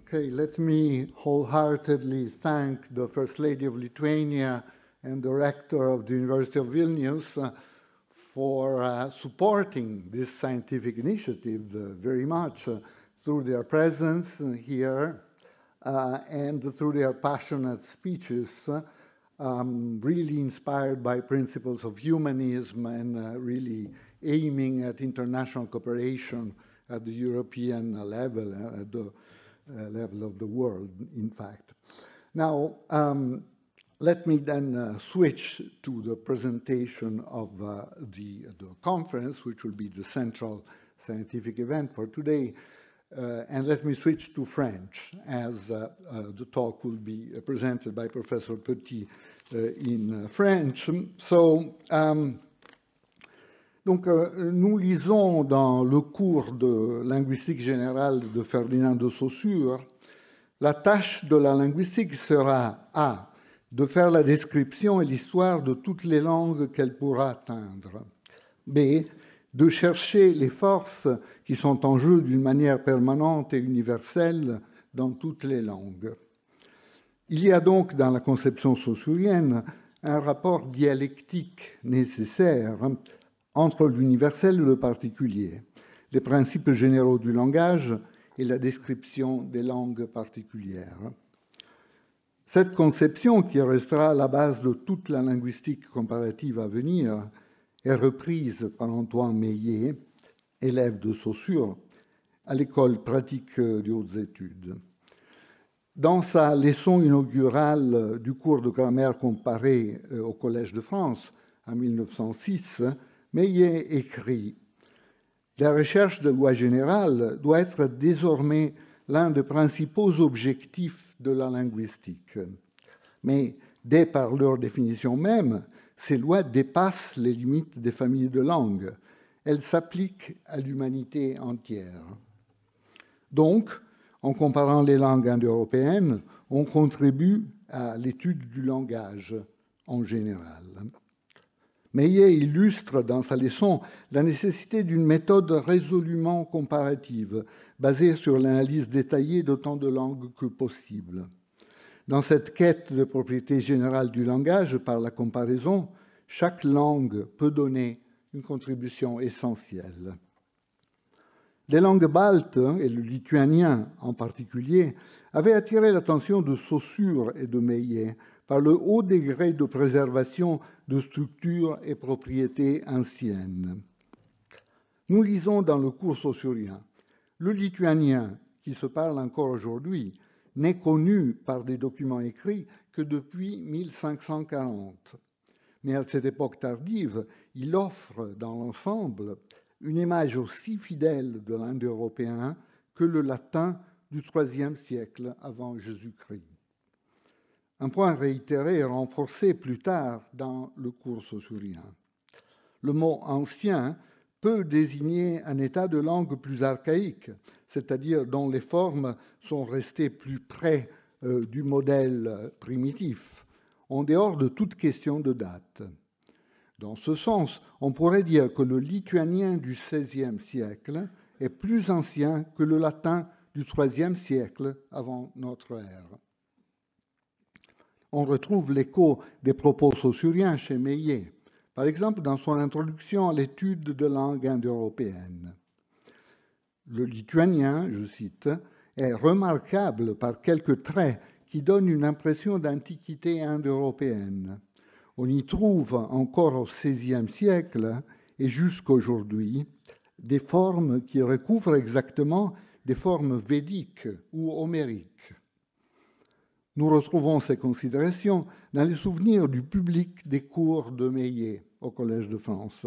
Okay, let me wholeheartedly thank the First Lady of Lithuania and the Rector of the University of Vilnius for supporting this scientific initiative very much through their presence here and through their passionate speeches, really inspired by principles of humanism and really aiming at international cooperation at the European level, at the level of the world, in fact. Now, let me then switch to the presentation of the conference, which will be the central scientific event for today. And let me switch to French, as the talk will be presented by Professor Petit in French. So, donc, nous lisons dans le cours de linguistique générale de Ferdinand de Saussure, la tâche de la linguistique sera A, de faire la description et l'histoire de toutes les langues qu'elle pourra atteindre. B, de chercher les forces qui sont en jeu d'une manière permanente et universelle dans toutes les langues. Il y a donc dans la conception saussurienne un rapport dialectique nécessaire entre l'universel et le particulier, les principes généraux du langage et la description des langues particulières. Cette conception, qui restera à la base de toute la linguistique comparative à venir, est reprise par Antoine Meillet, élève de Saussure, à l'École pratique des hautes études. Dans sa leçon inaugurale du cours de grammaire comparée au Collège de France en 1906, Meillet écrit « La recherche de loi générale doit être désormais l'un des principaux objectifs de la linguistique. Mais dès par leur définition même, ces lois dépassent les limites des familles de langues. Elles s'appliquent à l'humanité entière. Donc, en comparant les langues indo-européennes, on contribue à l'étude du langage en général. » Meillet illustre dans sa leçon la nécessité d'une méthode résolument comparative, basée sur l'analyse détaillée d'autant de langues que possible. Dans cette quête de propriété générale du langage par la comparaison, chaque langue peut donner une contribution essentielle. Les langues baltes, et le lituanien en particulier, avaient attiré l'attention de Saussure et de Meillet par le haut degré de préservation de structures et propriétés anciennes. Nous lisons dans le cours saussurien, le lituanien, qui se parle encore aujourd'hui, n'est connu par des documents écrits que depuis 1540. Mais à cette époque tardive, il offre dans l'ensemble une image aussi fidèle de l'indo-européen que le latin du IIIe siècle avant Jésus-Christ. Un point réitéré et renforcé plus tard dans le cours saussurien. Le mot « ancien » peut désigner un état de langue plus archaïque, c'est-à-dire dont les formes sont restées plus près du modèle primitif, en dehors de toute question de date. Dans ce sens, on pourrait dire que le lituanien du XVIe siècle est plus ancien que le latin du IIIe siècle avant notre ère. On retrouve l'écho des propos saussuriens chez Meillet, par exemple dans son introduction à l'étude de langue indo-européenne. Le lituanien, je cite, est remarquable par quelques traits qui donnent une impression d'antiquité indo-européenne. On y trouve encore au XVIe siècle et jusqu'aujourd'hui des formes qui recouvrent exactement des formes védiques ou homériques. Nous retrouvons ces considérations dans les souvenirs du public des cours de Meillet au Collège de France.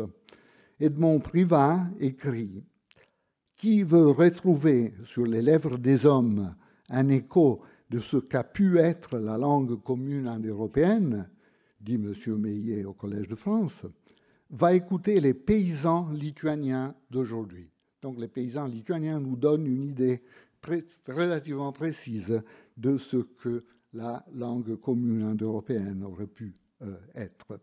Edmond Privat écrit « Qui veut retrouver sur les lèvres des hommes un écho de ce qu'a pu être la langue commune indo-européenne, dit M. Meillet au Collège de France, va écouter les paysans lituaniens d'aujourd'hui. » Donc les paysans lituaniens nous donnent une idée relativement précise de ce que la langue commune indo-européenne aurait pu être.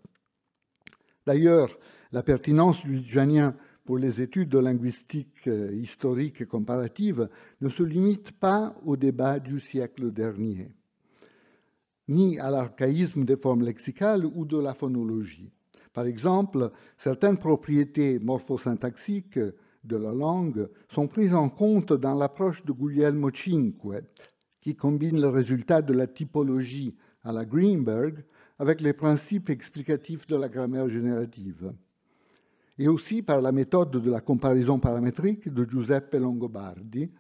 D'ailleurs, la pertinence du lituanien pour les études de linguistique historique et comparative ne se limite pas au débat du siècle dernier, ni à l'archaïsme des formes lexicales ou de la phonologie. Par exemple, certaines propriétés morphosyntaxiques de la langue sont prises en compte dans l'approche de Guglielmo Cinque, qui combine le résultat de la typologie à la Greenberg avec les principes explicatifs de la grammaire générative, et aussi par la méthode de la comparaison paramétrique de Giuseppe Longobardi,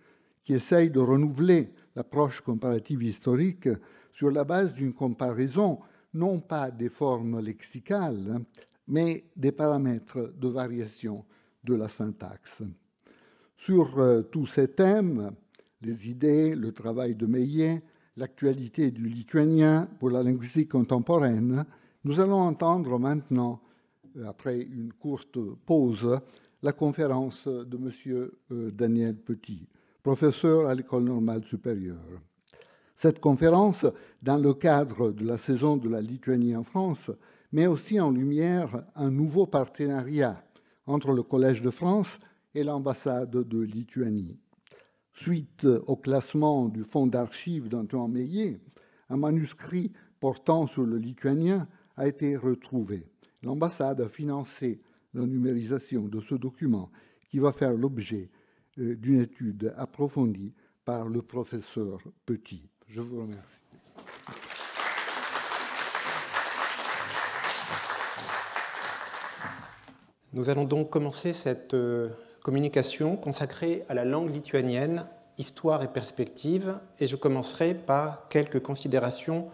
qui essaye de renouveler l'approche comparative historique sur la base d'une comparaison non pas des formes lexicales, mais des paramètres de variation de la syntaxe. Sur tous ces thèmes, les idées, le travail de Meillet, l'actualité du lituanien pour la linguistique contemporaine, nous allons entendre maintenant, après une courte pause, la conférence de M. Daniel Petit, professeur à l'École normale supérieure. Cette conférence, dans le cadre de la saison de la Lituanie en France, met aussi en lumière un nouveau partenariat entre le Collège de France et l'ambassade de Lituanie. Suite au classement du fonds d'archives d'Antoine Meillet, un manuscrit portant sur le lituanien a été retrouvé. L'ambassade a financé la numérisation de ce document qui va faire l'objet d'une étude approfondie par le professeur Petit. Je vous remercie. Nous allons donc commencer cette communication consacrée à la langue lituanienne, histoire et perspective, et je commencerai par quelques considérations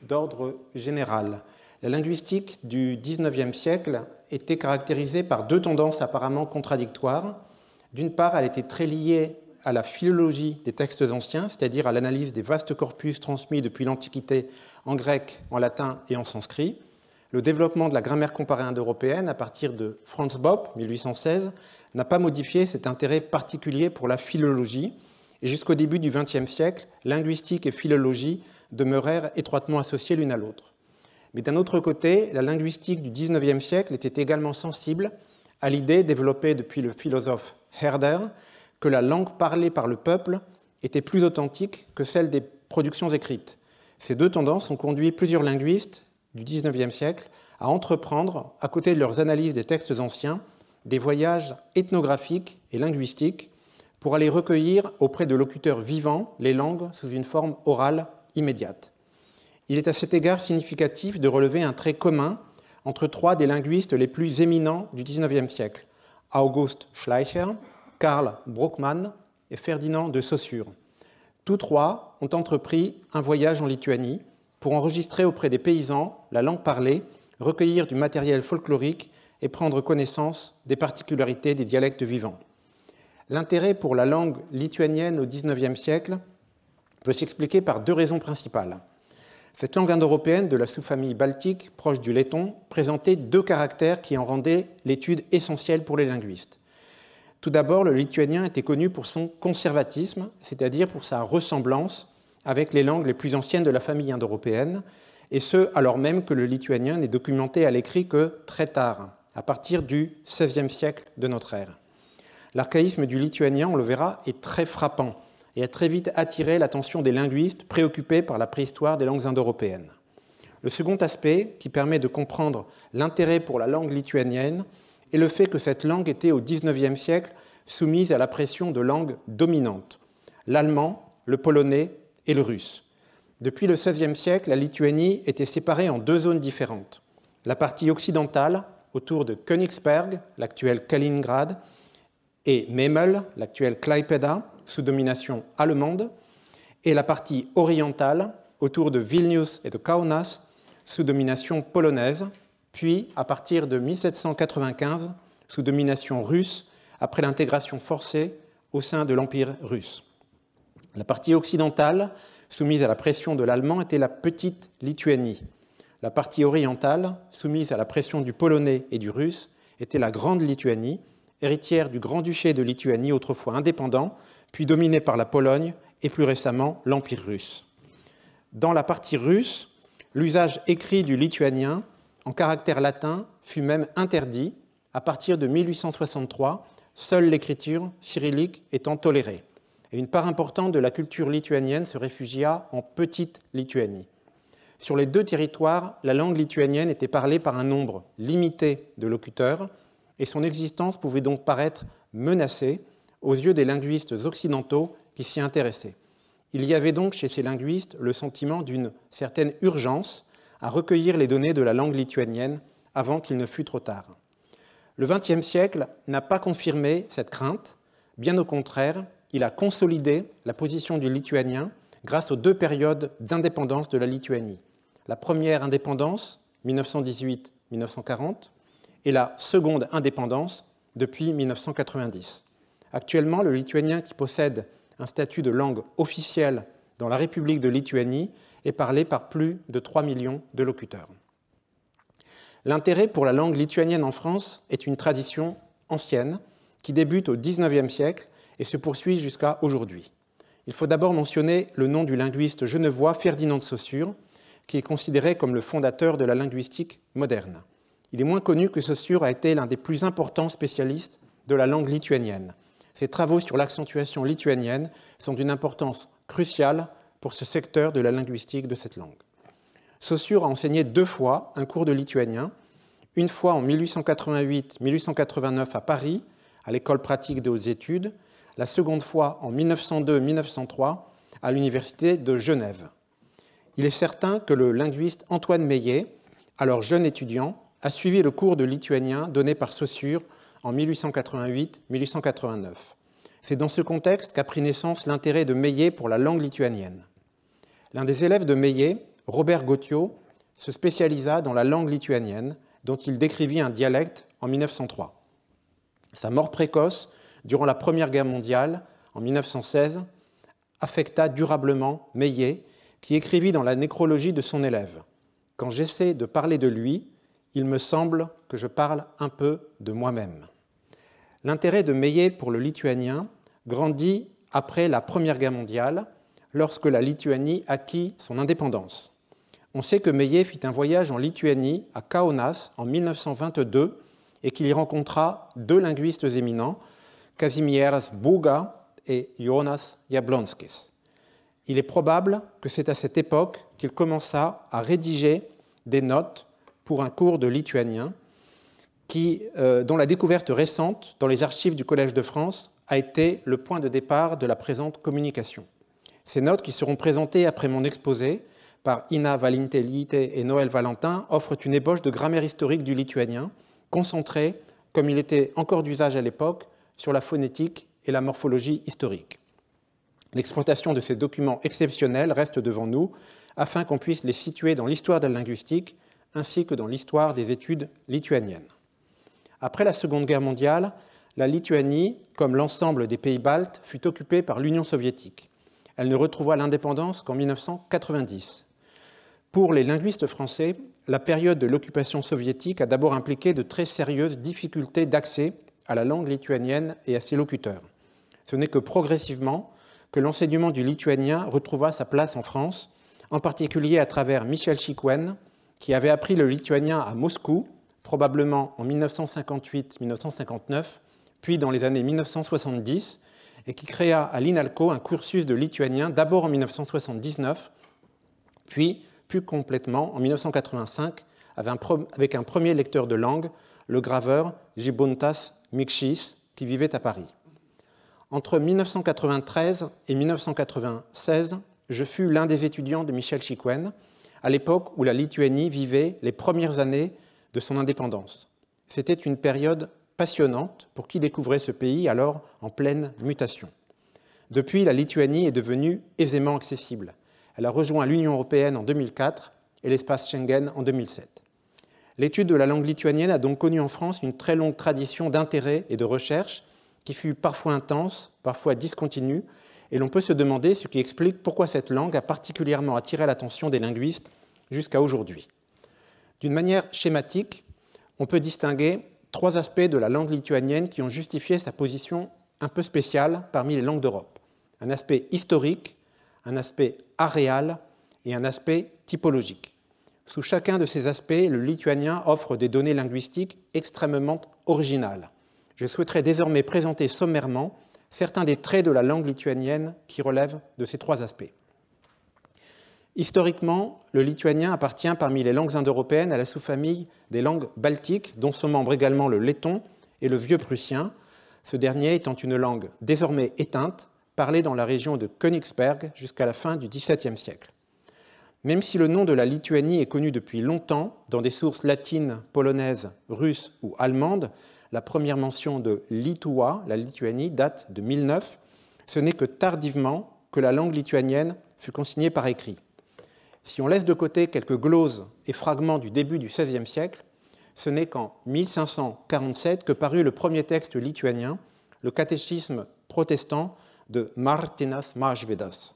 d'ordre général. La linguistique du XIXe siècle était caractérisée par deux tendances apparemment contradictoires. D'une part, elle était très liée à la philologie des textes anciens, c'est-à-dire à l'analyse des vastes corpus transmis depuis l'Antiquité en grec, en latin et en sanskrit. Le développement de la grammaire comparée indo-européenne à partir de Franz Bopp, 1816, n'a pas modifié cet intérêt particulier pour la philologie. Et jusqu'au début du XXe siècle, linguistique et philologie demeurèrent étroitement associées l'une à l'autre. Mais d'un autre côté, la linguistique du XIXe siècle était également sensible à l'idée développée depuis le philosophe Herder que la langue parlée par le peuple était plus authentique que celle des productions écrites. Ces deux tendances ont conduit plusieurs linguistes du XIXe siècle à entreprendre, à côté de leurs analyses des textes anciens, des voyages ethnographiques et linguistiques pour aller recueillir auprès de locuteurs vivants les langues sous une forme orale immédiate. Il est à cet égard significatif de relever un trait commun entre trois des linguistes les plus éminents du XIXe siècle, August Schleicher, Karl Brockmann et Ferdinand de Saussure. Tous trois ont entrepris un voyage en Lituanie pour enregistrer auprès des paysans la langue parlée, recueillir du matériel folklorique et prendre connaissance des particularités des dialectes vivants. L'intérêt pour la langue lituanienne au XIXe siècle peut s'expliquer par deux raisons principales. Cette langue indo-européenne de la sous-famille baltique, proche du letton, présentait deux caractères qui en rendaient l'étude essentielle pour les linguistes. Tout d'abord, le lituanien était connu pour son conservatisme, c'est-à-dire pour sa ressemblance avec les langues les plus anciennes de la famille indo-européenne, et ce, alors même que le lituanien n'est documenté à l'écrit que très tard, à partir du XVIe siècle de notre ère. L'archaïsme du lituanien, on le verra, est très frappant et a très vite attiré l'attention des linguistes préoccupés par la préhistoire des langues indo-européennes. Le second aspect, qui permet de comprendre l'intérêt pour la langue lituanienne, est le fait que cette langue était au XIXe siècle soumise à la pression de langues dominantes, l'allemand, le polonais et le russe. Depuis le XVIe siècle, la Lituanie était séparée en deux zones différentes. La partie occidentale, autour de Königsberg, l'actuel Kaliningrad, et Memel, l'actuel Klaipėda, sous domination allemande, et la partie orientale, autour de Vilnius et de Kaunas, sous domination polonaise, puis, à partir de 1795, sous domination russe, après l'intégration forcée au sein de l'Empire russe. La partie occidentale, soumise à la pression de l'allemand, était la petite Lituanie. La partie orientale, soumise à la pression du polonais et du russe, était la grande Lituanie, héritière du Grand-Duché de Lituanie, autrefois indépendant, puis dominé par la Pologne et plus récemment l'Empire russe. Dans la partie russe, l'usage écrit du lituanien en caractère latin fut même interdit À partir de 1863, seule l'écriture cyrillique étant tolérée, et une part importante de la culture lituanienne se réfugia en Petite Lituanie. Sur les deux territoires, la langue lituanienne était parlée par un nombre limité de locuteurs, et son existence pouvait donc paraître menacée aux yeux des linguistes occidentaux qui s'y intéressaient. Il y avait donc chez ces linguistes le sentiment d'une certaine urgence à recueillir les données de la langue lituanienne avant qu'il ne fût trop tard. Le XXe siècle n'a pas confirmé cette crainte, bien au contraire, il a consolidé la position du lituanien grâce aux deux périodes d'indépendance de la Lituanie. La première indépendance, 1918-1940, et la seconde indépendance depuis 1990. Actuellement, le lituanien qui possède un statut de langue officielle dans la République de Lituanie est parlé par plus de 3 millions de locuteurs. L'intérêt pour la langue lituanienne en France est une tradition ancienne qui débute au XIXe siècle et se poursuit jusqu'à aujourd'hui. Il faut d'abord mentionner le nom du linguiste genevois Ferdinand de Saussure, qui est considéré comme le fondateur de la linguistique moderne. Il est moins connu que Saussure a été l'un des plus importants spécialistes de la langue lituanienne. Ses travaux sur l'accentuation lituanienne sont d'une importance cruciale pour ce secteur de la linguistique de cette langue. Saussure a enseigné 2 fois un cours de lituanien, une fois en 1888-1889 à Paris, à l'École pratique des hautes études, la seconde fois en 1902-1903 à l'Université de Genève. Il est certain que le linguiste Antoine Meillet, alors jeune étudiant, a suivi le cours de lituanien donné par Saussure en 1888-1889. C'est dans ce contexte qu'a pris naissance l'intérêt de Meillet pour la langue lituanienne. L'un des élèves de Meillet, Robert Gautiot, se spécialisa dans la langue lituanienne, dont il décrivit un dialecte en 1903. Sa mort précoce, durant la Première Guerre mondiale, en 1916, affecta durablement Meillet, qui écrivit dans la nécrologie de son élève « Quand j'essaie de parler de lui, il me semble que je parle un peu de moi-même ». L'intérêt de Meillet pour le lituanien grandit après la Première Guerre mondiale, lorsque la Lituanie acquit son indépendance. On sait que Meillet fit un voyage en Lituanie, à Kaunas, en 1922, et qu'il y rencontra 2 linguistes éminents, Kazimieras Būga et Jonas Jablonskis. Il est probable que c'est à cette époque qu'il commença à rédiger des notes pour un cours de lituanien dont la découverte récente dans les archives du Collège de France a été le point de départ de la présente communication. Ces notes, qui seront présentées après mon exposé par Ina Valintelite et Noël Valentin, offrent une ébauche de grammaire historique du lituanien, concentrée, comme il était encore d'usage à l'époque, sur la phonétique et la morphologie historique. L'exploitation de ces documents exceptionnels reste devant nous, afin qu'on puisse les situer dans l'histoire de la linguistique, ainsi que dans l'histoire des études lituaniennes. Après la Seconde Guerre mondiale, la Lituanie, comme l'ensemble des pays baltes, fut occupée par l'Union soviétique. Elle ne retrouva l'indépendance qu'en 1990. Pour les linguistes français, la période de l'occupation soviétique a d'abord impliqué de très sérieuses difficultés d'accès à la langue lituanienne et à ses locuteurs. Ce n'est que progressivement que l'enseignement du lituanien retrouva sa place en France, en particulier à travers Michel Chicoine, qui avait appris le lituanien à Moscou, probablement en 1958-1959, puis dans les années 1970, et qui créa à l'INALCO un cursus de lituanien d'abord en 1979, puis plus complètement en 1985 avec un premier lecteur de langue, le graveur Gibontas Mikšys, qui vivait à Paris. Entre 1993 et 1996, je fus l'un des étudiants de Michel Chicoine, à l'époque où la Lituanie vivait les premières années de son indépendance. C'était une période passionnante pour qui découvrait ce pays alors en pleine mutation. Depuis, la Lituanie est devenue aisément accessible. Elle a rejoint l'Union européenne en 2004 et l'espace Schengen en 2007. L'étude de la langue lituanienne a donc connu en France une très longue tradition d'intérêt et de recherche qui fut parfois intense, parfois discontinue, et l'on peut se demander ce qui explique pourquoi cette langue a particulièrement attiré l'attention des linguistes jusqu'à aujourd'hui. D'une manière schématique, on peut distinguer 3 aspects de la langue lituanienne qui ont justifié sa position un peu spéciale parmi les langues d'Europe. Un aspect historique, un aspect aréal et un aspect typologique. Sous chacun de ces aspects, le lituanien offre des données linguistiques extrêmement originales. Je souhaiterais désormais présenter sommairement certains des traits de la langue lituanienne qui relèvent de ces trois aspects. Historiquement, le lituanien appartient parmi les langues indo-européennes à la sous-famille des langues baltiques, dont sont membres également le letton et le vieux prussien, ce dernier étant une langue désormais éteinte, parlée dans la région de Königsberg jusqu'à la fin du XVIIe siècle. Même si le nom de la Lituanie est connu depuis longtemps dans des sources latines, polonaises, russes ou allemandes, la première mention de Lietuvā, la Lituanie, date de 1009, ce n'est que tardivement que la langue lituanienne fut consignée par écrit. Si on laisse de côté quelques gloses et fragments du début du XVIe siècle, ce n'est qu'en 1547 que parut le premier texte lituanien, le catéchisme protestant de Martinas Mažvydas.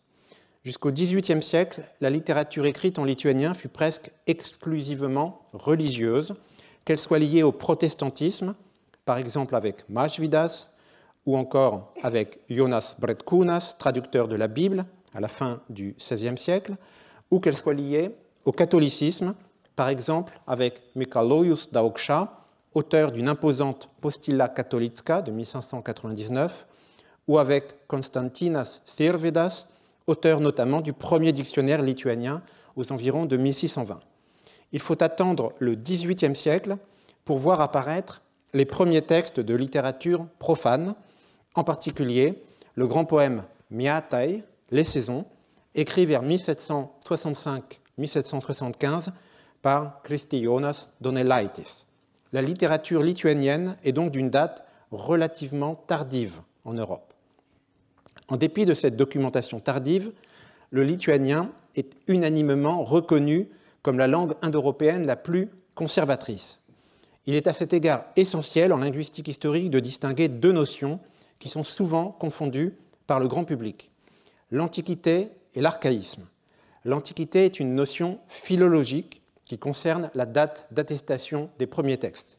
Jusqu'au XVIIIe siècle, la littérature écrite en lituanien fut presque exclusivement religieuse, qu'elle soit liée au protestantisme, par exemple avec Mažvydas, ou encore avec Jonas Bretkūnas, traducteur de la Bible à la fin du XVIe siècle, ou qu'elle soit liée au catholicisme, par exemple avec Mikalojus Daukša, auteur d'une imposante Postila Katolička de 1599, ou avec Konstantinas Sirvydas, auteur notamment du premier dictionnaire lituanien aux environs de 1620. Il faut attendre le XVIIIe siècle pour voir apparaître les premiers textes de littérature profane, en particulier le grand poème Mietai, Les Saisons, écrit vers 1765-1775 par Kristijonas Donelaitis. La littérature lituanienne est donc d'une date relativement tardive en Europe. En dépit de cette documentation tardive, le lituanien est unanimement reconnu comme la langue indo-européenne la plus conservatrice. Il est à cet égard essentiel en linguistique historique de distinguer deux notions qui sont souvent confondues par le grand public, l'Antiquité et l'archaïsme. L'Antiquité est une notion philologique qui concerne la date d'attestation des premiers textes.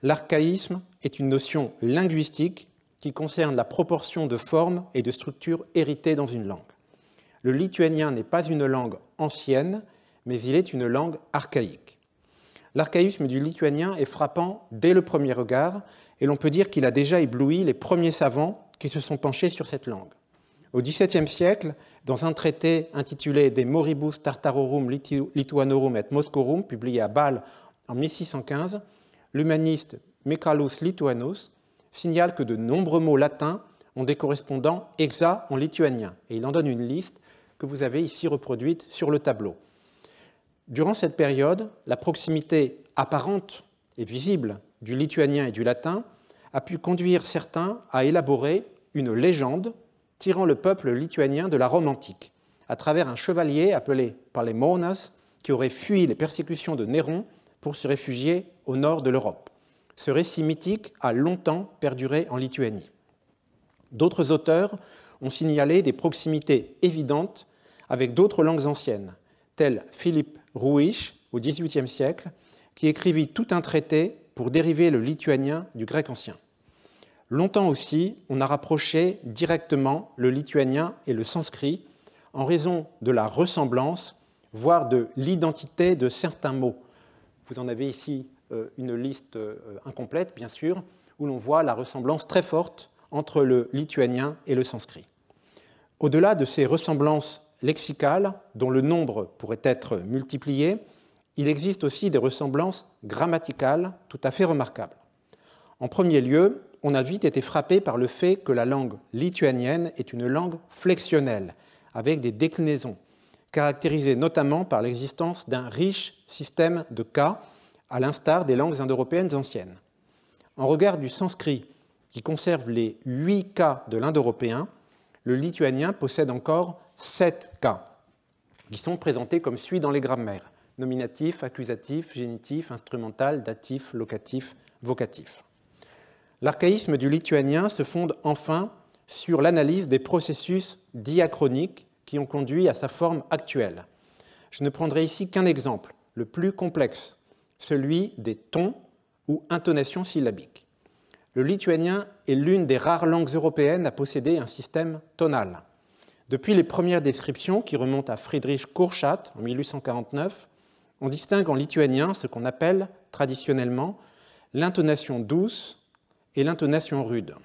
L'archaïsme est une notion linguistique qui concerne la proportion de formes et de structures héritées dans une langue. Le lituanien n'est pas une langue ancienne, mais il est une langue archaïque. L'archaïsme du lituanien est frappant dès le premier regard, et l'on peut dire qu'il a déjà ébloui les premiers savants qui se sont penchés sur cette langue. Au XVIIe siècle, dans un traité intitulé De Moribus Tartarorum Lituanorum et Moscorum, publié à Bâle en 1615, l'humaniste Mikalus Lituanus signale que de nombreux mots latins ont des correspondants exacts en lituanien, et il en donne une liste que vous avez ici reproduite sur le tableau. Durant cette période, la proximité apparente et visible du lituanien et du latin a pu conduire certains à élaborer une légende tirant le peuple lituanien de la Rome antique, à travers un chevalier appelé par les Monas qui aurait fui les persécutions de Néron pour se réfugier au nord de l'Europe. Ce récit mythique a longtemps perduré en Lituanie. D'autres auteurs ont signalé des proximités évidentes avec d'autres langues anciennes, tels Philippe Rouich au XVIIIe siècle, qui écrivit tout un traité pour dériver le lituanien du grec ancien. Longtemps aussi, on a rapproché directement le lituanien et le sanskrit en raison de la ressemblance, voire de l'identité de certains mots. Vous en avez ici une liste incomplète, bien sûr, où l'on voit la ressemblance très forte entre le lituanien et le sanskrit. Au-delà de ces ressemblances lexicales, dont le nombre pourrait être multiplié, il existe aussi des ressemblances grammaticales tout à fait remarquables. En premier lieu, on a vite été frappé par le fait que la langue lituanienne est une langue flexionnelle, avec des déclinaisons, caractérisées notamment par l'existence d'un riche système de cas, à l'instar des langues indo-européennes anciennes. En regard du sanskrit, qui conserve les 8 cas de l'indo-européen, le lituanien possède encore 7 cas, qui sont présentés comme suit dans les grammaires: nominatif, accusatif, génitif, instrumental, datif, locatif, vocatif. L'archaïsme du lituanien se fonde enfin sur l'analyse des processus diachroniques qui ont conduit à sa forme actuelle. Je ne prendrai ici qu'un exemple, le plus complexe, celui des tons ou intonations syllabiques. Le lituanien est l'une des rares langues européennes à posséder un système tonal. Depuis les premières descriptions, qui remontent à Friedrich Kurchat en 1849, On distingue en lituanien ce qu'on appelle traditionnellement l'intonation douce et l'intonation rude.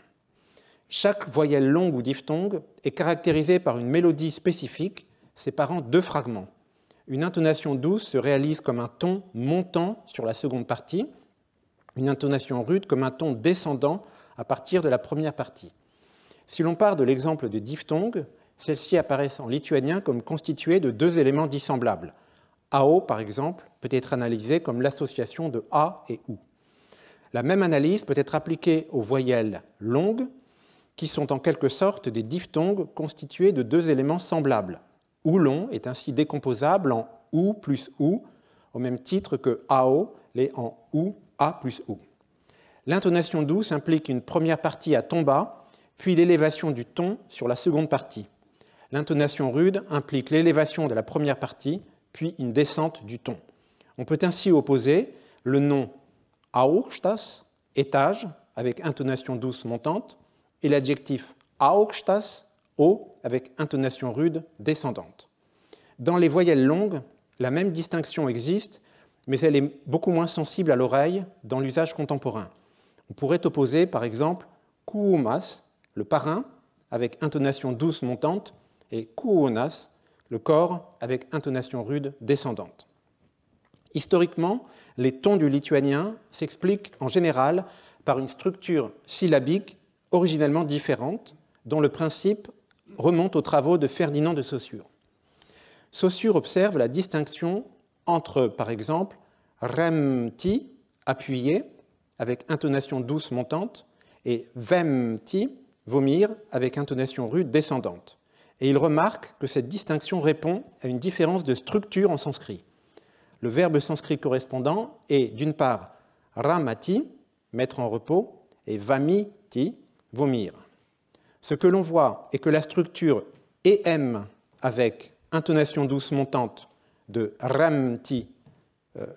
Chaque voyelle longue ou diphtongue est caractérisée par une mélodie spécifique séparant deux fragments. Une intonation douce se réalise comme un ton montant sur la seconde partie, une intonation rude comme un ton descendant à partir de la première partie. Si l'on part de l'exemple de diphtongue, celles-ci apparaissent en lituanien comme constituées de deux éléments dissemblables. AO, par exemple, peut être analysé comme l'association de A et OU. La même analyse peut être appliquée aux voyelles longues, qui sont en quelque sorte des diphtongues constitués de deux éléments semblables. OU long est ainsi décomposable en OU plus OU, au même titre que AO l'est en OU, A plus OU. L'intonation douce implique une première partie à ton bas, puis l'élévation du ton sur la seconde partie. L'intonation rude implique l'élévation de la première partie, puis une descente du ton. On peut ainsi opposer le nom augštas, étage, avec intonation douce montante, et l'adjectif augštas, haut, avec intonation rude descendante. Dans les voyelles longues, la même distinction existe, mais elle est beaucoup moins sensible à l'oreille dans l'usage contemporain. On pourrait opposer, par exemple, kuumas, le parrain, avec intonation douce montante, et kuunas, le corps, avec intonation rude descendante. Historiquement, les tons du lituanien s'expliquent en général par une structure syllabique originellement différente, dont le principe remonte aux travaux de Ferdinand de Saussure. Saussure observe la distinction entre, par exemple, remti, appuyé, avec intonation douce montante, et vemti, vomir, avec intonation rude descendante. Et il remarque que cette distinction répond à une différence de structure en sanskrit. Le verbe sanskrit correspondant est d'une part ramati, mettre en repos, et vamiti, vomir. Ce que l'on voit est que la structure em avec intonation douce montante de ramti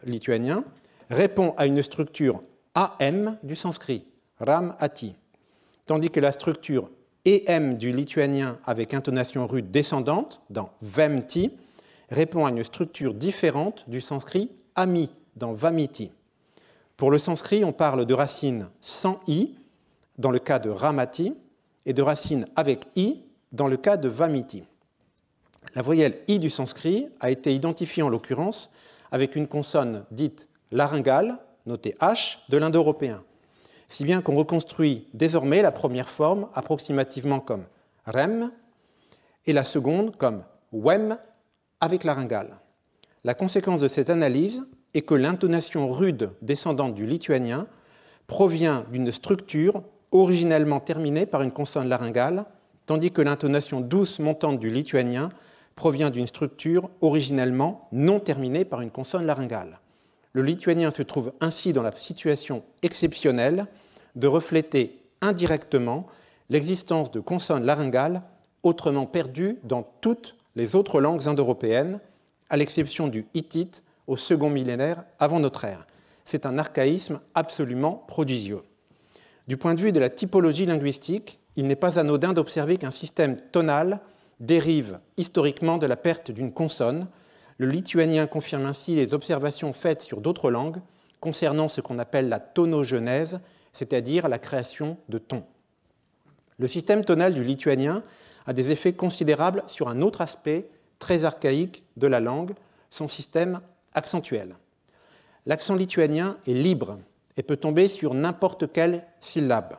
lituanien répond à une structure am du sanskrit, ramati, tandis que la structure em du lituanien avec intonation rude descendante dans vemti répond à une structure différente du sanskrit ami dans vamiti. Pour le sanskrit, on parle de racine sans i dans le cas de ramati et de racine avec i dans le cas de vamiti. La voyelle i du sanskrit a été identifiée en l'occurrence avec une consonne dite laryngale, notée h, de l'indo-européen, si bien qu'on reconstruit désormais la première forme approximativement comme rem et la seconde comme wem avec laryngale. La conséquence de cette analyse est que l'intonation rude descendante du lituanien provient d'une structure originellement terminée par une consonne laryngale, tandis que l'intonation douce montante du lituanien provient d'une structure originellement non terminée par une consonne laryngale. Le lituanien se trouve ainsi dans la situation exceptionnelle de refléter indirectement l'existence de consonnes laryngales autrement perdues dans toutes les autres langues indo-européennes, à l'exception du hittite au second millénaire avant notre ère. C'est un archaïsme absolument prodigieux. Du point de vue de la typologie linguistique, il n'est pas anodin d'observer qu'un système tonal dérive historiquement de la perte d'une consonne. Le lituanien confirme ainsi les observations faites sur d'autres langues concernant ce qu'on appelle la tonogenèse, c'est-à-dire la création de tons. Le système tonal du lituanien a des effets considérables sur un autre aspect très archaïque de la langue, son système accentuel. L'accent lituanien est libre et peut tomber sur n'importe quelle syllabe.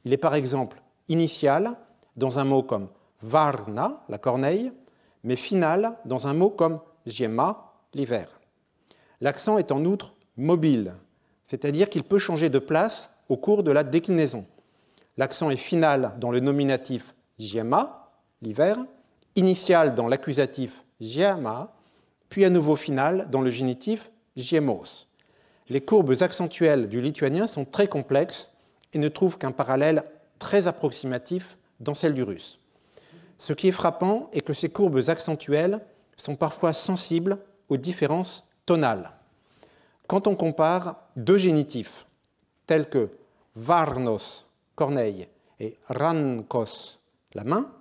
Il est par exemple initial dans un mot comme varna, la corneille, mais final dans un mot comme ziema, l'hiver. L'accent est en outre mobile, c'est-à-dire qu'il peut changer de place au cours de la déclinaison. L'accent est final dans le nominatif ziema, l'hiver, initial dans l'accusatif ziema, puis à nouveau final dans le génitif ziemos. Les courbes accentuelles du lituanien sont très complexes et ne trouvent qu'un parallèle très approximatif dans celle du russe. Ce qui est frappant est que ces courbes accentuelles sont parfois sensibles aux différences tonales. Quand on compare deux génitifs, tels que varnos, corneille, et rankos, la main,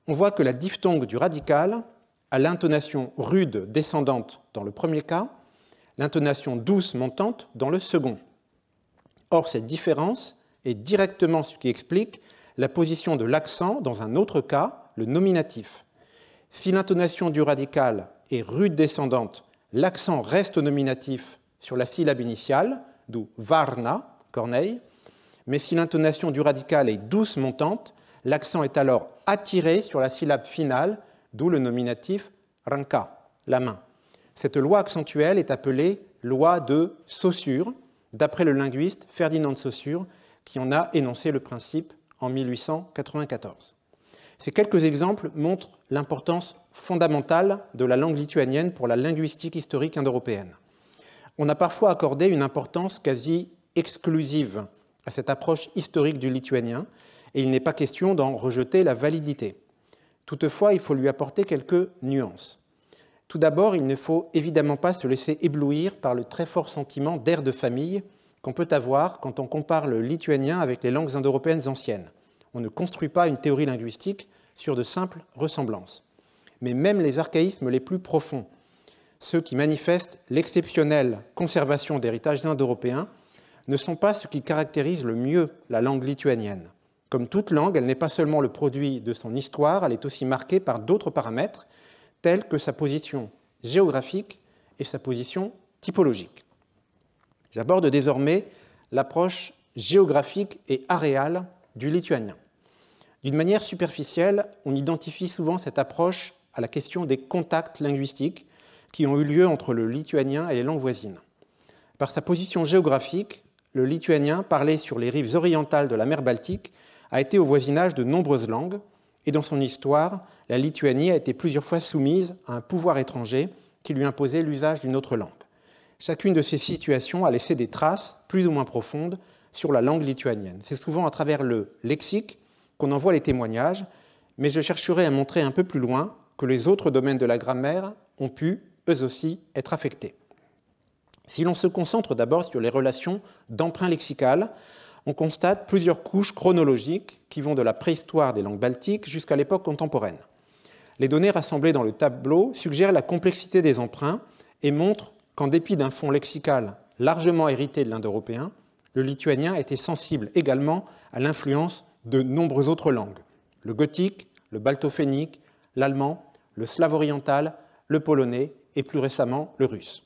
on voit que la diphtongue du radical a l'intonation rude descendante dans le premier cas l'intonation douce montante dans le second. Or, cette différence est directement ce qui explique la position de l'accent dans un autre cas, le nominatif. Si l'intonation du radical est rude descendante, l'accent reste au nominatif sur la syllabe initiale, d'où varna, Corneille, mais si l'intonation du radical est douce montante, l'accent est alors attiré sur la syllabe finale, d'où le nominatif ranka, la main. Cette loi accentuelle est appelée loi de Saussure, d'après le linguiste Ferdinand de Saussure, qui en a énoncé le principe en 1894. Ces quelques exemples montrent l'importance fondamentale de la langue lituanienne pour la linguistique historique indo-européenne. On a parfois accordé une importance quasi exclusive à cette approche historique du lituanien, et il n'est pas question d'en rejeter la validité. Toutefois, il faut lui apporter quelques nuances. Tout d'abord, il ne faut évidemment pas se laisser éblouir par le très fort sentiment d'air de famille qu'on peut avoir quand on compare le lituanien avec les langues indo-européennes anciennes. On ne construit pas une théorie linguistique sur de simples ressemblances. Mais même les archaïsmes les plus profonds, ceux qui manifestent l'exceptionnelle conservation d'héritages indo-européens, ne sont pas ce qui caractérise le mieux la langue lituanienne. Comme toute langue, elle n'est pas seulement le produit de son histoire, elle est aussi marquée par d'autres paramètres, tels que sa position géographique et sa position typologique. J'aborde désormais l'approche géographique et aréale du lituanien. D'une manière superficielle, on identifie souvent cette approche à la question des contacts linguistiques qui ont eu lieu entre le lituanien et les langues voisines. Par sa position géographique, le lituanien, parlé sur les rives orientales de la mer Baltique, a été au voisinage de nombreuses langues, et dans son histoire, la Lituanie a été plusieurs fois soumise à un pouvoir étranger qui lui imposait l'usage d'une autre langue. Chacune de ces situations a laissé des traces plus ou moins profondes sur la langue lituanienne. C'est souvent à travers le lexique qu'on en voit les témoignages, mais je chercherai à montrer un peu plus loin que les autres domaines de la grammaire ont pu, eux aussi, être affectés. Si l'on se concentre d'abord sur les relations d'emprunt lexical, on constate plusieurs couches chronologiques qui vont de la préhistoire des langues baltiques jusqu'à l'époque contemporaine. Les données rassemblées dans le tableau suggèrent la complexité des emprunts et montrent qu'en dépit d'un fond lexical largement hérité de l'indo-européen, le lituanien était sensible également à l'influence de nombreuses autres langues, le gothique, le baltophénique, l'allemand, le slave oriental, le polonais et plus récemment le russe.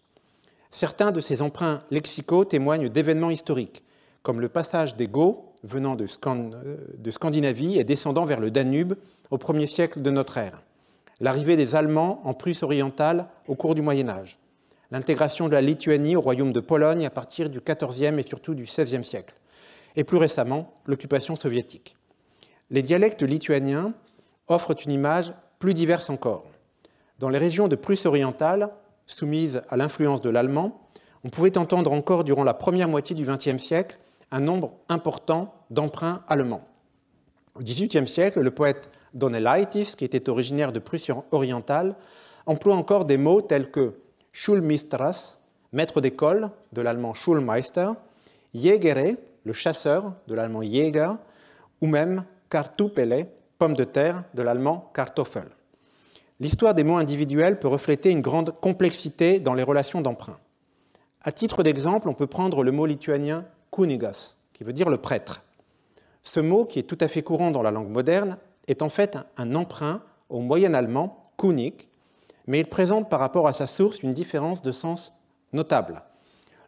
Certains de ces emprunts lexicaux témoignent d'événements historiques, comme le passage des Goths venant de Scandinavie et descendant vers le Danube au 1er siècle de notre ère, l'arrivée des Allemands en Prusse orientale au cours du Moyen-Âge, l'intégration de la Lituanie au royaume de Pologne à partir du XIVe et surtout du XVIe siècle, et plus récemment, l'occupation soviétique. Les dialectes lituaniens offrent une image plus diverse encore. Dans les régions de Prusse orientale, soumises à l'influence de l'allemand, on pouvait entendre encore durant la première moitié du XXe siècle un nombre important d'emprunts allemands. Au XVIIIe siècle, le poète Donelaitis, qui était originaire de Prusse orientale, emploie encore des mots tels que Schulmistras, maître d'école, de l'allemand Schulmeister, Jägere, le chasseur, de l'allemand Jäger, ou même Kartoffele, pomme de terre, de l'allemand Kartoffel. L'histoire des mots individuels peut refléter une grande complexité dans les relations d'emprunt. À titre d'exemple, on peut prendre le mot lituanien kunigas, qui veut dire le prêtre. Ce mot, qui est tout à fait courant dans la langue moderne, est en fait un emprunt au moyen allemand kunik, mais il présente par rapport à sa source une différence de sens notable.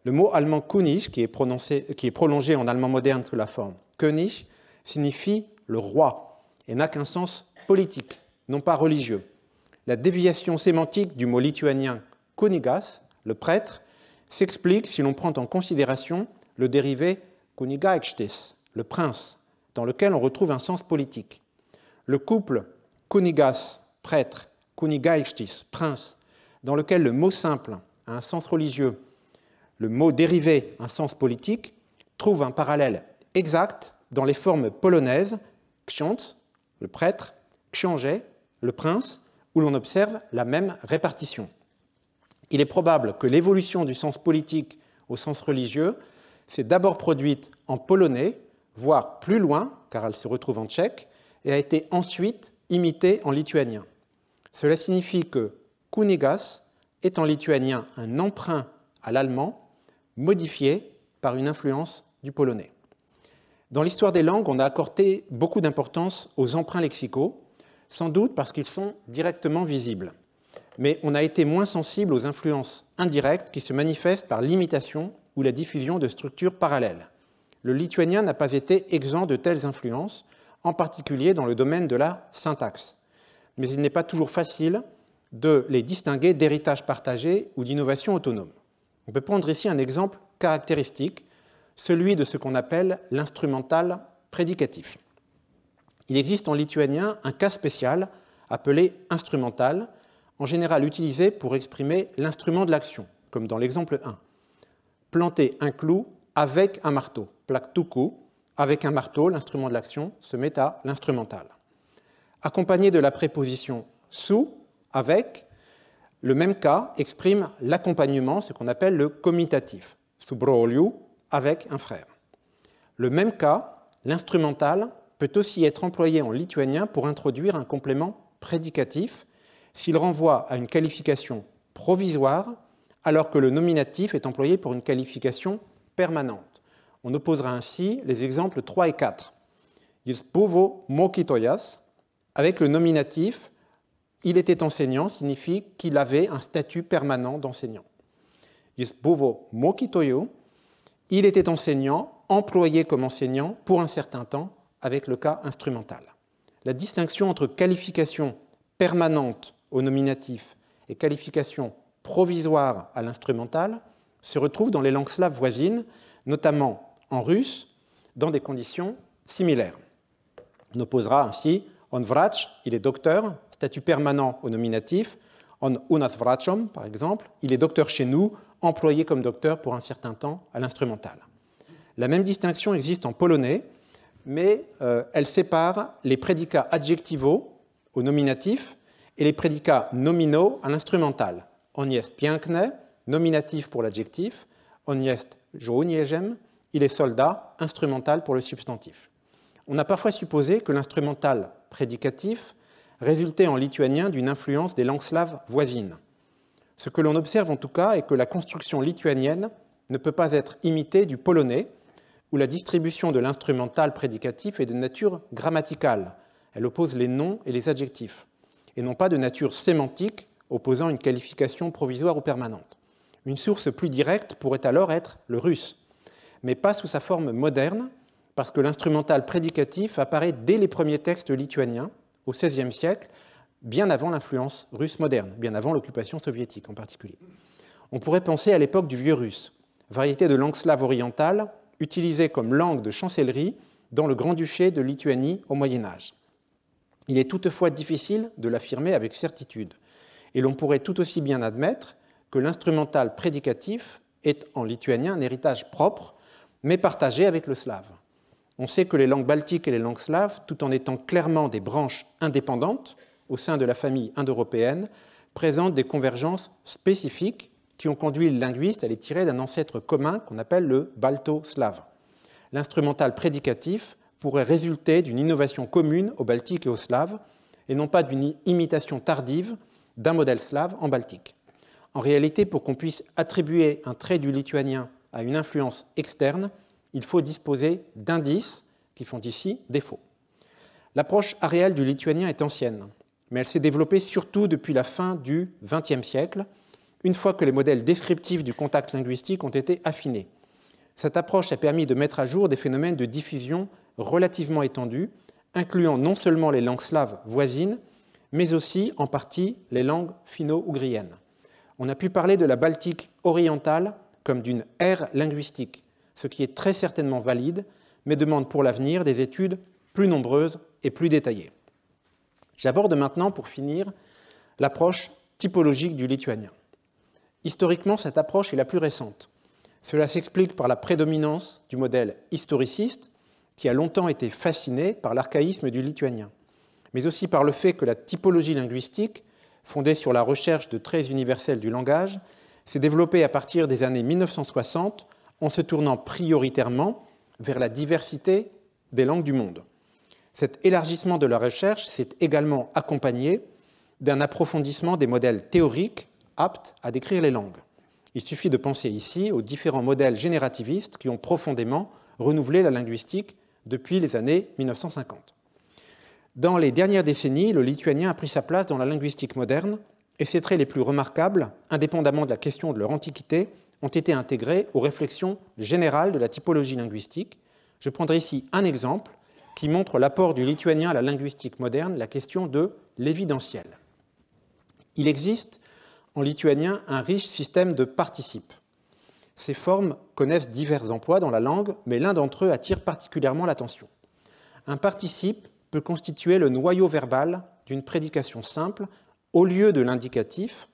Le mot allemand König, qui est prolongé en allemand moderne sous la forme König, signifie le roi et n'a qu'un sens politique, non pas religieux. La déviation sémantique du mot lituanien kunigas, le prêtre, s'explique si l'on prend en considération le dérivé kunigaikštis, le prince, dans lequel on retrouve un sens politique. Le couple kunigas, prêtre, kunigaikštis, prince, dans lequel le mot simple a un sens religieux, le mot dérivé un sens politique, trouve un parallèle exact dans les formes polonaises ksiądz, le prêtre, książę, le prince, où l'on observe la même répartition. Il est probable que l'évolution du sens politique au sens religieux s'est d'abord produite en polonais, voire plus loin, car elle se retrouve en tchèque, et a été ensuite imitée en lituanien. Cela signifie que kunigas est en lituanien un emprunt à l'allemand, modifié par une influence du polonais. Dans l'histoire des langues, on a accordé beaucoup d'importance aux emprunts lexicaux, sans doute parce qu'ils sont directement visibles. Mais on a été moins sensible aux influences indirectes qui se manifestent par l'imitation ou la diffusion de structures parallèles. Le lituanien n'a pas été exempt de telles influences, en particulier dans le domaine de la syntaxe. Mais il n'est pas toujours facile de les distinguer d'héritage partagé ou d'innovation autonome. On peut prendre ici un exemple caractéristique, celui de ce qu'on appelle l'instrumental prédicatif. Il existe en lituanien un cas spécial appelé instrumental, en général utilisé pour exprimer l'instrument de l'action, comme dans l'exemple 1. Planter un clou avec un marteau, plaktuku, avec un marteau, l'instrument de l'action se met à l'instrumental. Accompagné de la préposition su, avec, le même cas exprime l'accompagnement, ce qu'on appelle le commutatif, su broliu, avec un frère. Le même cas, l'instrumental, peut aussi être employé en lituanien pour introduire un complément prédicatif s'il renvoie à une qualification provisoire alors que le nominatif est employé pour une qualification permanente. On opposera ainsi les exemples 3 et 4. Jis buvo mokytojas, avec le nominatif, il était enseignant, signifie qu'il avait un statut permanent d'enseignant. Jis buvo mokytoju, il était enseignant, employé comme enseignant pour un certain temps, avec le cas instrumental. La distinction entre qualification permanente au nominatif et qualification provisoire à l'instrumental se retrouve dans les langues slaves voisines, notamment en russe, dans des conditions similaires. On opposera ainsi on vrach, il est docteur, statut permanent au nominatif, on unas vrachom, par exemple, il est docteur chez nous, employé comme docteur pour un certain temps à l'instrumental. La même distinction existe en polonais, mais elle sépare les prédicats adjectivaux au nominatif et les prédicats nominaux à l'instrumental. On jest piękny, nominatif pour l'adjectif, on jest żołnierzem, il est soldat, instrumental pour le substantif. On a parfois supposé que l'instrumental prédicatif résultait en lituanien d'une influence des langues slaves voisines. Ce que l'on observe en tout cas est que la construction lituanienne ne peut pas être imitée du polonais, où la distribution de l'instrumental prédicatif est de nature grammaticale. Elle oppose les noms et les adjectifs, et non pas de nature sémantique, opposant une qualification provisoire ou permanente. Une source plus directe pourrait alors être le russe, mais pas sous sa forme moderne, parce que l'instrumental prédicatif apparaît dès les premiers textes lituaniens, au XVIe siècle, bien avant l'influence russe moderne, bien avant l'occupation soviétique en particulier. On pourrait penser à l'époque du vieux russe, variété de langue slave orientale, utilisée comme langue de chancellerie dans le Grand-Duché de Lituanie au Moyen-Âge. Il est toutefois difficile de l'affirmer avec certitude, et l'on pourrait tout aussi bien admettre que l'instrumental prédicatif est en lituanien un héritage propre, mais partagé avec le slave. On sait que les langues baltiques et les langues slaves, tout en étant clairement des branches indépendantes au sein de la famille indo-européenne, présentent des convergences spécifiques qui ont conduit le linguiste à les tirer d'un ancêtre commun qu'on appelle le balto-slave. L'instrumental prédicatif pourrait résulter d'une innovation commune aux baltiques et aux slaves, et non pas d'une imitation tardive d'un modèle slave en baltique. En réalité, pour qu'on puisse attribuer un trait du lituanien à une influence externe, il faut disposer d'indices qui font ici défaut. L'approche aréale du lituanien est ancienne, mais elle s'est développée surtout depuis la fin du XXe siècle, une fois que les modèles descriptifs du contact linguistique ont été affinés. Cette approche a permis de mettre à jour des phénomènes de diffusion relativement étendus, incluant non seulement les langues slaves voisines, mais aussi en partie les langues finno-ougriennes. On a pu parler de la Baltique orientale comme d'une ère linguistique, ce qui est très certainement valide, mais demande pour l'avenir des études plus nombreuses et plus détaillées. J'aborde maintenant, pour finir, l'approche typologique du lituanien. Historiquement, cette approche est la plus récente. Cela s'explique par la prédominance du modèle historiciste, qui a longtemps été fasciné par l'archaïsme du lituanien, mais aussi par le fait que la typologie linguistique, fondée sur la recherche de traits universels du langage, s'est développée à partir des années 1960 en se tournant prioritairement vers la diversité des langues du monde. Cet élargissement de la recherche s'est également accompagné d'un approfondissement des modèles théoriques aptes à décrire les langues. Il suffit de penser ici aux différents modèles générativistes qui ont profondément renouvelé la linguistique depuis les années 1950. Dans les dernières décennies, le lituanien a pris sa place dans la linguistique moderne et ses traits les plus remarquables, indépendamment de la question de leur antiquité, ont été intégrés aux réflexions générales de la typologie linguistique. Je prendrai ici un exemple qui montre l'apport du lituanien à la linguistique moderne, la question de l'évidentiel. Il existe en lituanien un riche système de participes. Ces formes connaissent divers emplois dans la langue, mais l'un d'entre eux attire particulièrement l'attention. Un participe peut constituer le noyau verbal d'une prédication simple au lieu de l'indicatif,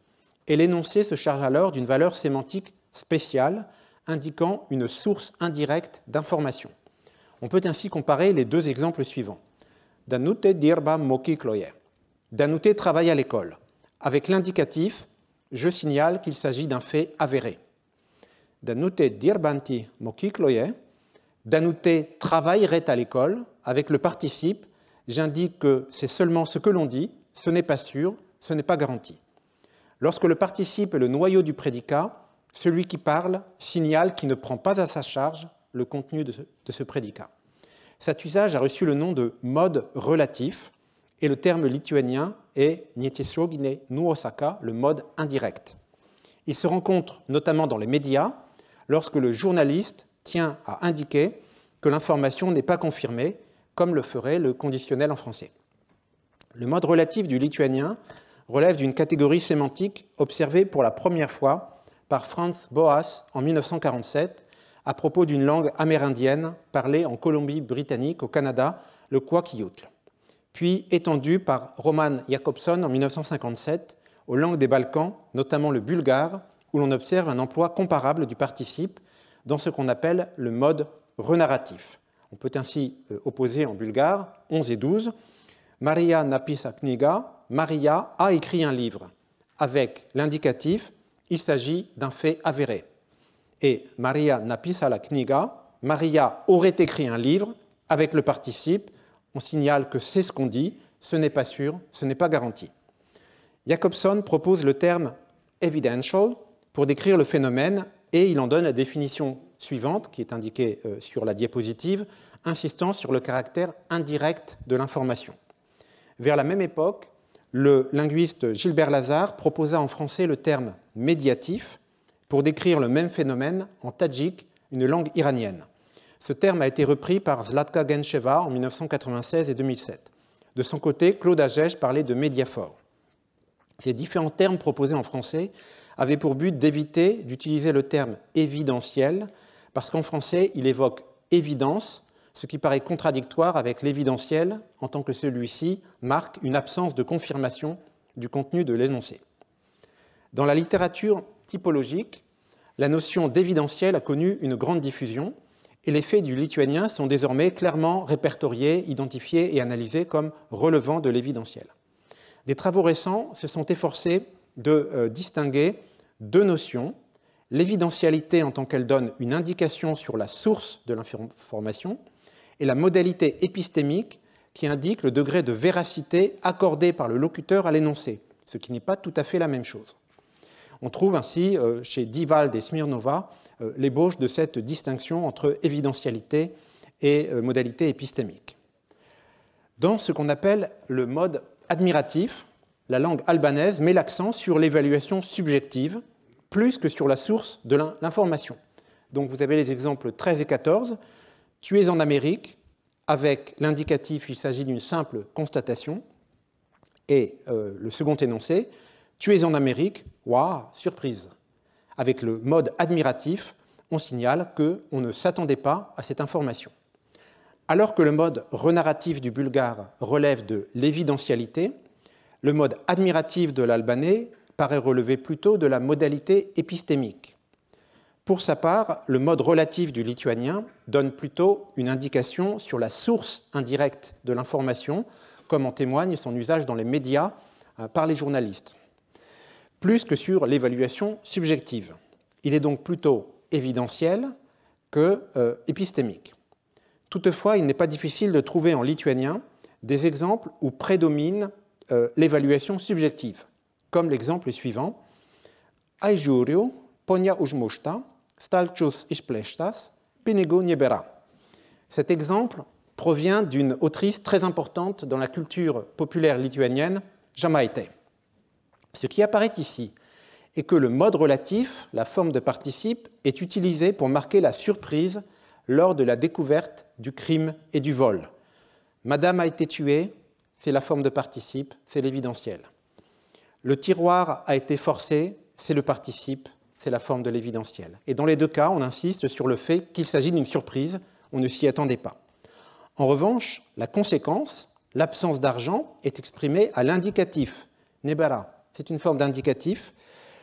et l'énoncé se charge alors d'une valeur sémantique spéciale, indiquant une source indirecte d'information. On peut ainsi comparer les deux exemples suivants. Danute dirba mokikloye. Danute travaille à l'école. Avec l'indicatif, je signale qu'il s'agit d'un fait avéré. Danute dirbanti mokikloye. Danute travaillerait à l'école. Avec le participe, j'indique que c'est seulement ce que l'on dit, ce n'est pas sûr, ce n'est pas garanti. Lorsque le participe est le noyau du prédicat, celui qui parle signale qu'il ne prend pas à sa charge le contenu de ce prédicat. Cet usage a reçu le nom de mode relatif et le terme lituanien est nietiesiogine nuosaka, le mode indirect. Il se rencontre notamment dans les médias lorsque le journaliste tient à indiquer que l'information n'est pas confirmée, comme le ferait le conditionnel en français. Le mode relatif du lituanien relève d'une catégorie sémantique observée pour la première fois par Franz Boas en 1947 à propos d'une langue amérindienne parlée en Colombie-Britannique au Canada, le Kwakiutl, puis étendue par Roman Jakobson en 1957 aux langues des Balkans, notamment le bulgare, où l'on observe un emploi comparable du participe dans ce qu'on appelle le mode renarratif. On peut ainsi opposer en bulgare 11 et 12 Maria napisa kniga, Maria a écrit un livre. Avec l'indicatif, il s'agit d'un fait avéré. Et Maria napisala kniga, Maria aurait écrit un livre. Avec le participe, on signale que c'est ce qu'on dit, ce n'est pas sûr, ce n'est pas garanti. Jakobson propose le terme evidential pour décrire le phénomène et il en donne la définition suivante, qui est indiquée sur la diapositive, insistant sur le caractère indirect de l'information. Vers la même époque, le linguiste Gilbert Lazare proposa en français le terme médiatif pour décrire le même phénomène en tadjik, une langue iranienne. Ce terme a été repris par Zlatka Gencheva en 1996 et 2007. De son côté, Claude Agege parlait de médiaphore. Ces différents termes proposés en français avaient pour but d'éviter d'utiliser le terme évidentiel, parce qu'en français, il évoque évidence, ce qui paraît contradictoire avec l'évidentiel, en tant que celui-ci marque une absence de confirmation du contenu de l'énoncé. Dans la littérature typologique, la notion d'évidentiel a connu une grande diffusion et les faits du lituanien sont désormais clairement répertoriés, identifiés et analysés comme relevant de l'évidentiel. Des travaux récents se sont efforcés de distinguer deux notions, l'évidentialité en tant qu'elle donne une indication sur la source de l'information et la modalité épistémique qui indique le degré de véracité accordé par le locuteur à l'énoncé, ce qui n'est pas tout à fait la même chose. On trouve ainsi chez Diewald et Smirnova l'ébauche de cette distinction entre évidentialité et modalité épistémique. Dans ce qu'on appelle le mode admiratif, la langue albanaise met l'accent sur l'évaluation subjective plus que sur la source de l'information. Donc vous avez les exemples 13 et 14. Tu es en Amérique, avec l'indicatif, il s'agit d'une simple constatation. Et le second énoncé, tu es en Amérique, waouh, surprise. Avec le mode admiratif, on signale qu'on ne s'attendait pas à cette information. Alors que le mode renarratif du bulgare relève de l'évidentialité, le mode admiratif de l'albanais paraît relever plutôt de la modalité épistémique. Pour sa part, le mode relatif du lituanien donne plutôt une indication sur la source indirecte de l'information, comme en témoigne son usage dans les médias par les journalistes, plus que sur l'évaluation subjective. Il est donc plutôt évidentiel que épistémique. Toutefois, il n'est pas difficile de trouver en lituanien des exemples où prédomine l'évaluation subjective, comme l'exemple suivant. Ai žiūriu, ponia užmušta, stalčius išplėštas, pinigų nebėra. Cet exemple provient d'une autrice très importante dans la culture populaire lituanienne, Žemaitė. Ce qui apparaît ici est que le mode relatif, la forme de participe, est utilisé pour marquer la surprise lors de la découverte du crime et du vol. Madame a été tuée, c'est la forme de participe, c'est l'évidentiel. Le tiroir a été forcé, c'est le participe, c'est la forme de l'évidentiel. Et dans les deux cas, on insiste sur le fait qu'il s'agit d'une surprise, on ne s'y attendait pas. En revanche, la conséquence, l'absence d'argent, est exprimée à l'indicatif. Nebara, c'est une forme d'indicatif,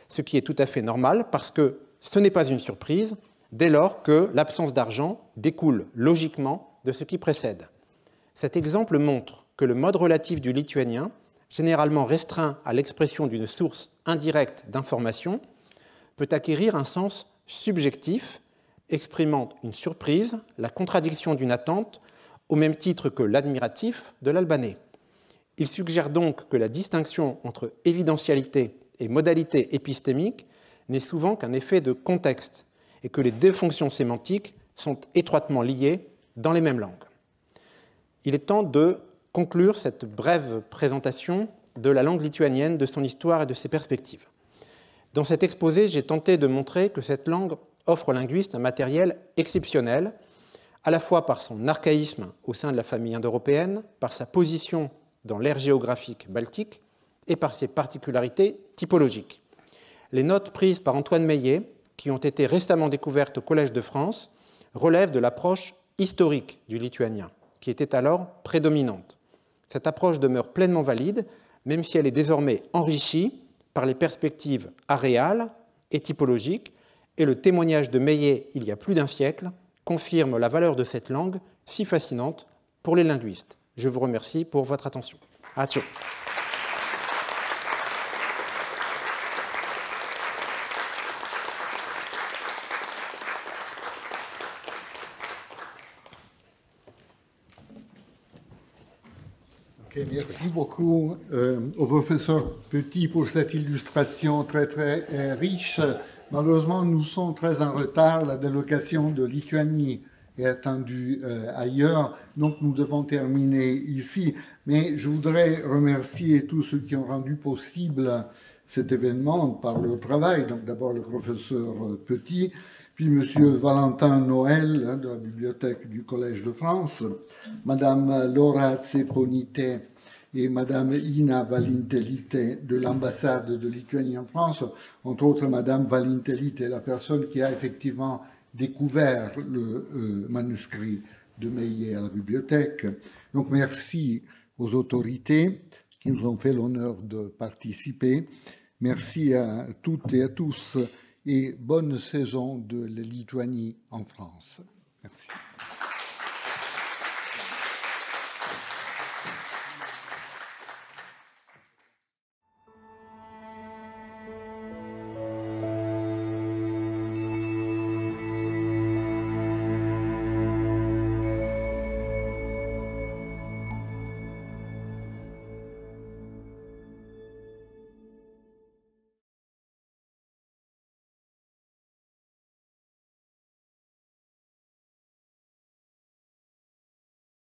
ce qui est tout à fait normal parce que ce n'est pas une surprise dès lors que l'absence d'argent découle logiquement de ce qui précède. Cet exemple montre que le mode relatif du lituanien, généralement restreint à l'expression d'une source indirecte d'information, peut acquérir un sens subjectif, exprimant une surprise, la contradiction d'une attente, au même titre que l'admiratif de l'albanais. Il suggère donc que la distinction entre évidentialité et modalité épistémique n'est souvent qu'un effet de contexte et que les deux fonctions sémantiques sont étroitement liées dans les mêmes langues. Il est temps de conclure cette brève présentation de la langue lituanienne, de son histoire et de ses perspectives. Dans cet exposé, j'ai tenté de montrer que cette langue offre aux linguistes un matériel exceptionnel, à la fois par son archaïsme au sein de la famille indo-européenne, par sa position dans l'ère géographique baltique et par ses particularités typologiques. Les notes prises par Antoine Meillet, qui ont été récemment découvertes au Collège de France, relèvent de l'approche historique du lituanien, qui était alors prédominante. Cette approche demeure pleinement valide, même si elle est désormais enrichie par les perspectives aréales et typologiques, et le témoignage de Meillet il y a plus d'un siècle confirme la valeur de cette langue si fascinante pour les linguistes. Je vous remercie pour votre attention. Ačiū. Okay, merci beaucoup au professeur Petit pour cette illustration très riche. Malheureusement, nous sommes très en retard. La délocation de Lituanie est attendue ailleurs, donc nous devons terminer ici. Mais je voudrais remercier tous ceux qui ont rendu possible cet événement par leur travail. Donc d'abord le professeur Petit, puis Monsieur Valentin Noël de la bibliothèque du Collège de France, Madame Laura Ceponite et Madame Ina Valintelite de l'ambassade de Lituanie en France, entre autres Madame Valintelite, la personne qui a effectivement découvert le manuscrit de Meillet à la bibliothèque. Donc merci aux autorités qui nous ont fait l'honneur de participer. Merci à toutes et à tous et bonne saison de la Lituanie en France. Merci.